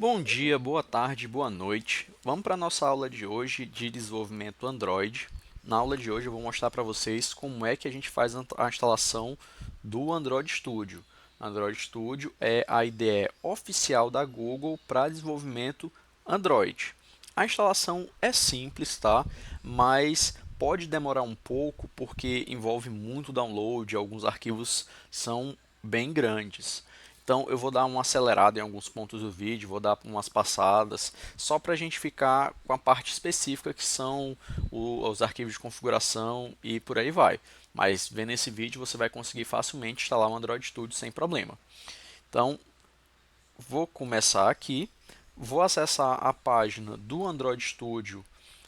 Bom dia, boa tarde, boa noite. Vamos para a nossa aula de hoje de desenvolvimento Android. Na aula de hoje eu vou mostrar para vocês como é que a gente faz a instalação do Android Studio. Android Studio é a IDE oficial da Google para desenvolvimento Android. A instalação é simples, tá? Mas pode demorar um pouco porque envolve muito download, alguns arquivos são bem grandes. Então eu vou dar uma acelerada em alguns pontos do vídeo, vou dar umas passadas, só para a gente ficar com a parte específica que são os arquivos de configuração e por aí vai. Mas vendo esse vídeo você vai conseguir facilmente instalar o Android Studio sem problema. Então vou começar aqui, vou acessar a página do Android Studio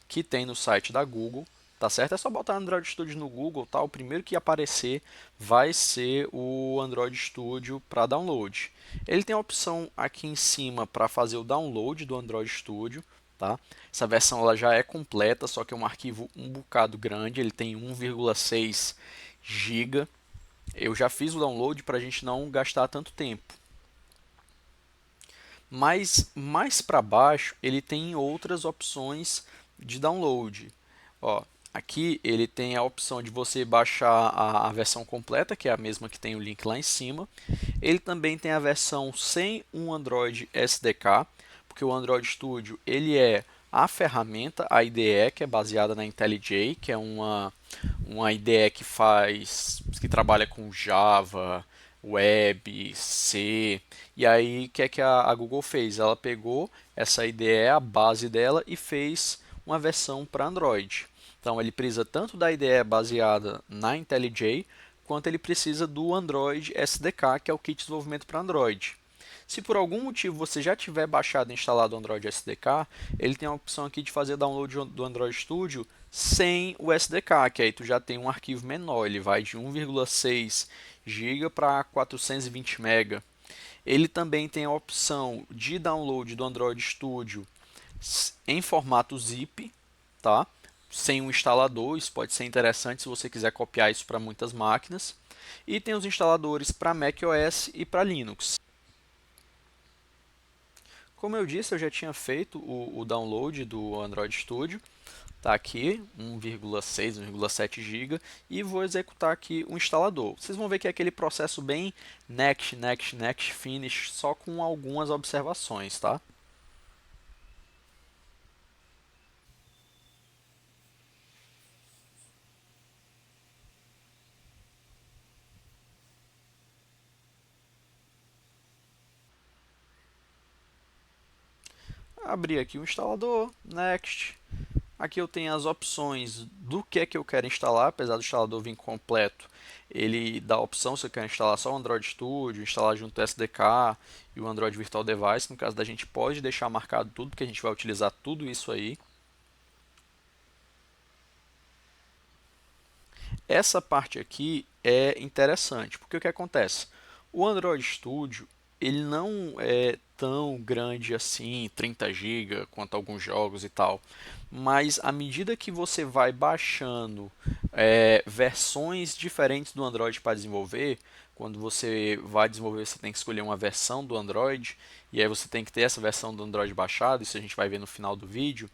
que tem no site da Google, tá certo? É só botar Android Studio no Google, tá? O primeiro que aparecer vai ser o Android Studio para download. Ele tem a opção aqui em cima para fazer o download do Android Studio, tá? Essa versão ela já é completa, só que é um arquivo um bocado grande, ele tem 1,6 GB. Eu já fiz o download para a gente não gastar tanto tempo. Mas mais para baixo ele tem outras opções de download. Ó, aqui ele tem a opção de você baixar a versão completa, que é a mesma que tem o link lá em cima. Ele também tem a versão sem um Android SDK, porque o Android Studio ele é a ferramenta, a IDE, que é baseada na IntelliJ, que é uma IDE que trabalha com Java, Web, C. E aí, o que é que a Google fez? Ela pegou essa IDE, a base dela, e fez uma versão para Android. Então, ele precisa tanto da IDE baseada na IntelliJ, quanto ele precisa do Android SDK, que é o kit de desenvolvimento para Android. Se por algum motivo você já tiver baixado e instalado o Android SDK, ele tem a opção aqui de fazer download do Android Studio sem o SDK, que aí tu já tem um arquivo menor, ele vai de 1,6 GB para 420 MB. Ele também tem a opção de download do Android Studio em formato zip, tá? Sem um instalador, isso pode ser interessante se você quiser copiar isso para muitas máquinas. E tem os instaladores para macOS e para Linux. Como eu disse, eu já tinha feito o download do Android Studio. Está aqui, 1,6, 1,7 GB, e vou executar aqui o instalador. Vocês vão ver que é aquele processo bem next, next, next, finish, só com algumas observações, tá? Abrir aqui o instalador, next. Aqui eu tenho as opções do que eu quero instalar, apesar do instalador vir completo. Ele dá a opção se eu quero instalar só o Android Studio, instalar junto o SDK e o Android Virtual Device. No caso da gente pode deixar marcado tudo, porque a gente vai utilizar tudo isso aí. Essa parte aqui é interessante, porque o que acontece? O Android Studio ele não é tão grande assim, 30 GB, quanto alguns jogos e tal, mas à medida que você vai baixando versões diferentes do Android para desenvolver, quando você vai desenvolver, você tem que escolher uma versão do Android, e aí você tem que ter essa versão do Android baixada, isso a gente vai ver no final do vídeo.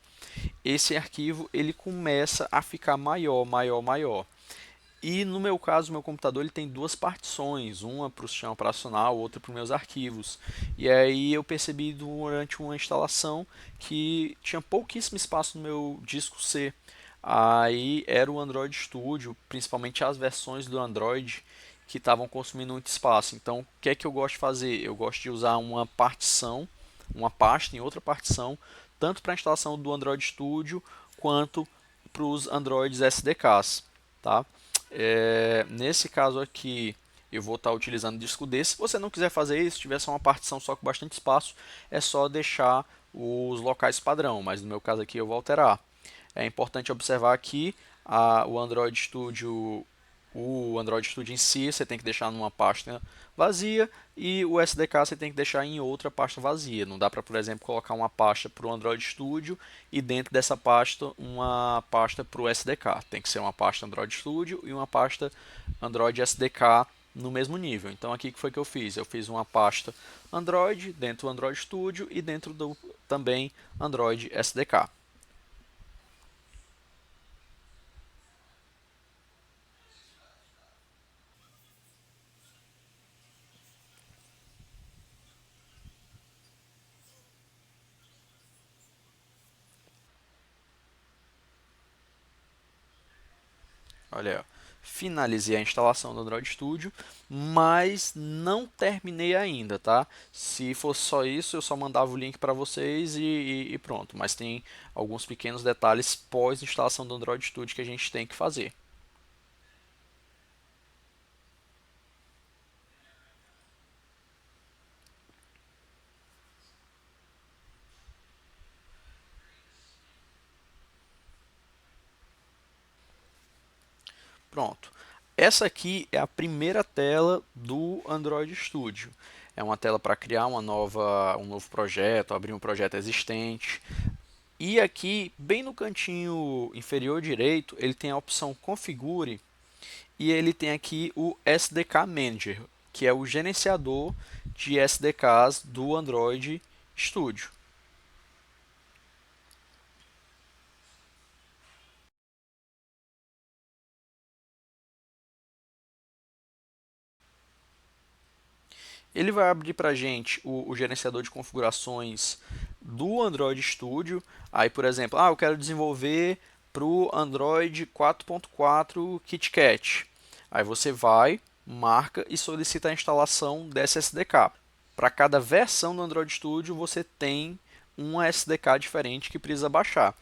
Esse arquivo ele começa a ficar maior, maior, maior. E no meu caso, meu computador ele tem duas partições, uma para o sistema operacional, outra para os meus arquivos. E aí eu percebi durante uma instalação que tinha pouquíssimo espaço no meu disco C. Aí era o Android Studio, principalmente as versões do Android que estavam consumindo muito espaço. Então, o que é que eu gosto de fazer? Eu gosto de usar uma partição, uma pasta em outra partição, tanto para a instalação do Android Studio quanto para os Androids SDKs, tá? Nesse caso aqui, eu vou estar utilizando disco D. Se você não quiser fazer isso, se tiver só uma partição só com bastante espaço, é só deixar os locais padrão, mas no meu caso aqui eu vou alterar. É importante observar aqui o Android Studio, o Android Studio em si, você tem que deixar numa pasta vazia e o SDK você tem que deixar em outra pasta vazia. Não dá para, por exemplo, colocar uma pasta para o Android Studio e dentro dessa pasta uma pasta para o SDK. Tem que ser uma pasta Android Studio e uma pasta Android SDK no mesmo nível. Então aqui que foi que eu fiz? Eu fiz uma pasta Android dentro do Android Studio e dentro do também Android SDK. Olha aí, ó. Finalizei a instalação do Android Studio, mas não terminei ainda, tá? Se fosse só isso, eu só mandava o link para vocês e pronto. Mas tem alguns pequenos detalhes pós-instalação do Android Studio que a gente tem que fazer. Pronto. Essa aqui é a primeira tela do Android Studio. É uma tela para criar um novo projeto, abrir um projeto existente. E aqui, bem no cantinho inferior direito, ele tem a opção Configure e ele tem aqui o SDK Manager, que é o gerenciador de SDKs do Android Studio. Ele vai abrir para a gente o gerenciador de configurações do Android Studio. Aí, por exemplo, eu quero desenvolver para o Android 4.4 KitKat. Aí você vai, marca e solicita a instalação dessa SDK. Para cada versão do Android Studio, você tem uma SDK diferente que precisa baixar.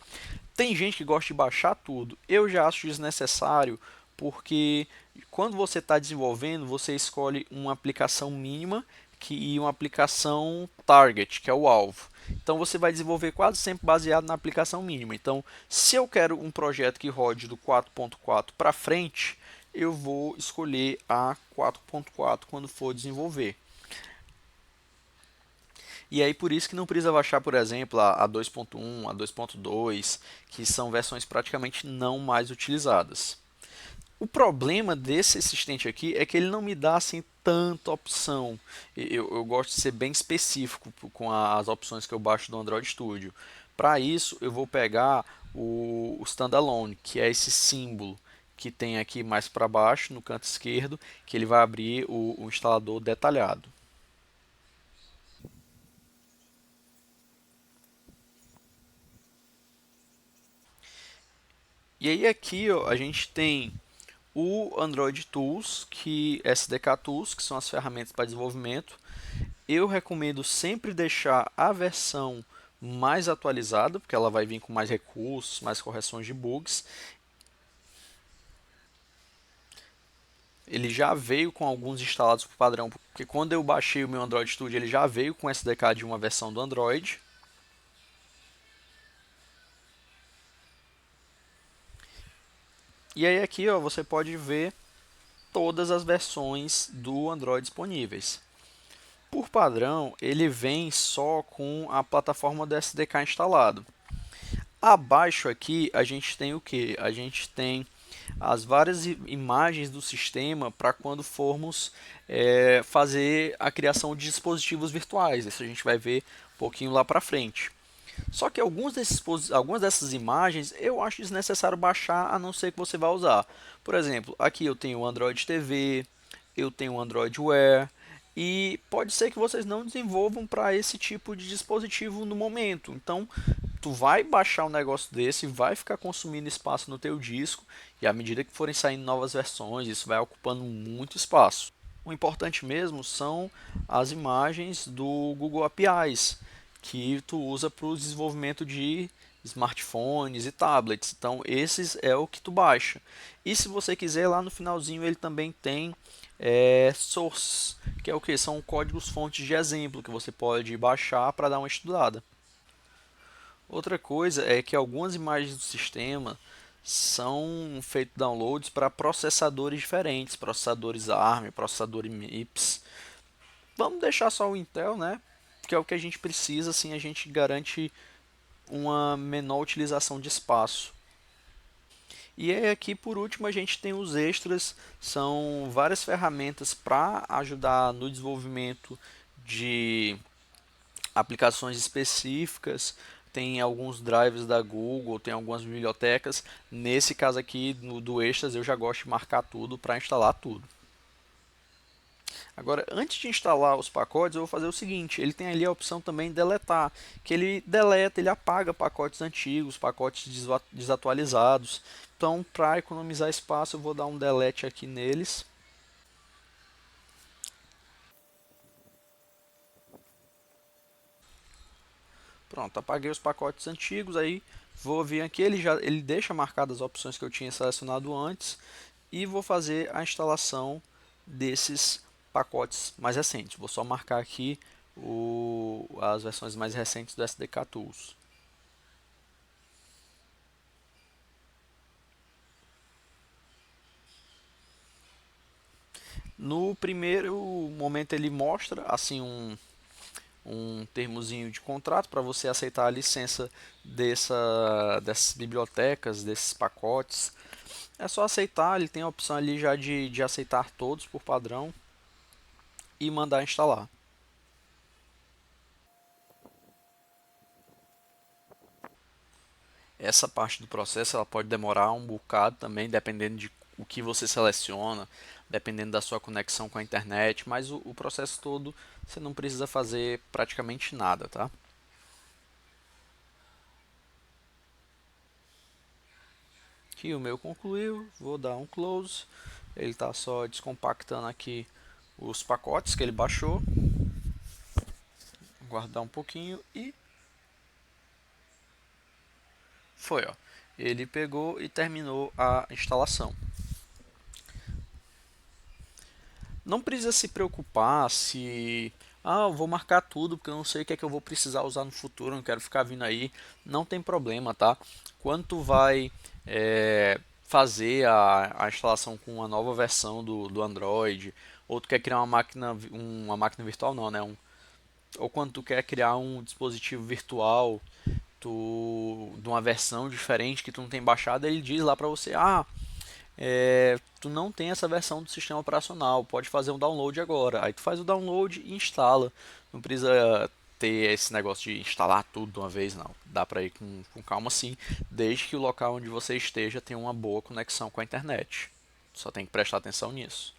Tem gente que gosta de baixar tudo. Eu já acho desnecessário porque quando você está desenvolvendo, você escolhe uma aplicação mínima e uma aplicação target, que é o alvo. Então você vai desenvolver quase sempre baseado na aplicação mínima. Então, se eu quero um projeto que rode do 4.4 para frente, eu vou escolher a 4.4 quando for desenvolver. E aí por isso que não precisa baixar, por exemplo, a 2.1, a 2.2, que são versões praticamente não mais utilizadas. O problema desse assistente aqui é que ele não me dá assim tanta opção. Eu gosto de ser bem específico com as opções que eu baixo do Android Studio. Para isso, eu vou pegar o Standalone, que é esse símbolo que tem aqui mais para baixo, no canto esquerdo, que ele vai abrir o instalador detalhado. E aí aqui ó, a gente tem o Android Tools, que SDK Tools, que são as ferramentas para desenvolvimento. Eu recomendo sempre deixar a versão mais atualizada, porque ela vai vir com mais recursos, mais correções de bugs. Ele já veio com alguns instalados por padrão, porque quando eu baixei o meu Android Studio, ele já veio com SDK de uma versão do Android. E aí aqui ó, você pode ver todas as versões do Android disponíveis. Por padrão, ele vem só com a plataforma do SDK instalado. Abaixo aqui a gente tem o que? A gente tem as várias imagens do sistema para quando formos fazer a criação de dispositivos virtuais. Isso a gente vai ver um pouquinho lá para frente. Só que algumas dessas imagens eu acho desnecessário baixar, a não ser que você vá usar. Por exemplo, aqui eu tenho o Android TV, eu tenho o Android Wear, e pode ser que vocês não desenvolvam para esse tipo de dispositivo no momento. Então, tu vai baixar um negócio desse, vai ficar consumindo espaço no teu disco, e à medida que forem saindo novas versões, isso vai ocupando muito espaço. O importante mesmo são as imagens do Google APIs, que tu usa para o desenvolvimento de smartphones e tablets. Então, esses é o que tu baixa. E se você quiser, lá no finalzinho ele também tem source, que é o que? São códigos fontes de exemplo que você pode baixar para dar uma estudada. Outra coisa é que algumas imagens do sistema são feitos downloads para processadores diferentes, processadores ARM, processadores MIPS. Vamos deixar só o Intel, né? Que é o que a gente precisa, assim a gente garante uma menor utilização de espaço. E aí aqui por último a gente tem os extras, são várias ferramentas para ajudar no desenvolvimento de aplicações específicas, tem alguns drives da Google, tem algumas bibliotecas. Nesse caso aqui no do extras eu já gosto de marcar tudo para instalar tudo. Agora, antes de instalar os pacotes, eu vou fazer o seguinte: ele tem ali a opção também de deletar, que ele deleta, ele apaga pacotes antigos, pacotes desatualizados. Então, para economizar espaço, eu vou dar um delete aqui neles. Pronto, apaguei os pacotes antigos, aí vou vir aqui, ele deixa marcadas as opções que eu tinha selecionado antes e vou fazer a instalação desses pacotes mais recentes. Vou só marcar aqui as versões mais recentes do SDK Tools. No primeiro momento ele mostra assim um termozinho de contrato para você aceitar a licença dessas bibliotecas, desses pacotes. É só aceitar, ele tem a opção ali já de aceitar todos por padrão e mandar instalar. Essa parte do processo ela pode demorar um bocado também, dependendo de o que você seleciona, dependendo da sua conexão com a internet, mas o processo todo você não precisa fazer praticamente nada, tá? Aqui o meu concluiu, vou dar um close. Ele está só descompactando aqui os pacotes que ele baixou. Guardar um pouquinho e foi, ó. Ele pegou e terminou a instalação. Não precisa se preocupar se eu vou marcar tudo porque eu não sei o que é que eu vou precisar usar no futuro, não quero ficar vindo aí. Não tem problema, tá? Quando tu vai fazer a instalação com uma nova versão do Android, ou tu quer criar uma máquina virtual não, né? Ou quando tu quer criar um dispositivo virtual de uma versão diferente que tu não tem baixado, ele diz lá para você, tu não tem essa versão do sistema operacional, pode fazer um download agora. Aí tu faz o download e instala. Não precisa ter esse negócio de instalar tudo de uma vez, não. Dá para ir com calma sim, desde que o local onde você esteja tenha uma boa conexão com a internet. Só tem que prestar atenção nisso.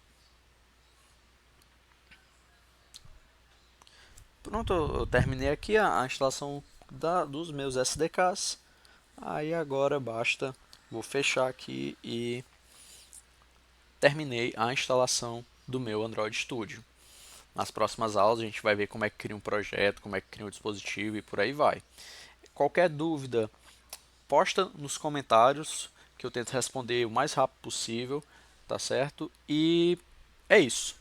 Pronto, eu terminei aqui a instalação dos meus SDKs. Aí agora basta, vou fechar aqui e terminei a instalação do meu Android Studio. Nas próximas aulas a gente vai ver como é que cria um projeto, como é que cria um dispositivo e por aí vai. Qualquer dúvida, posta nos comentários que eu tento responder o mais rápido possível, tá certo? E é isso.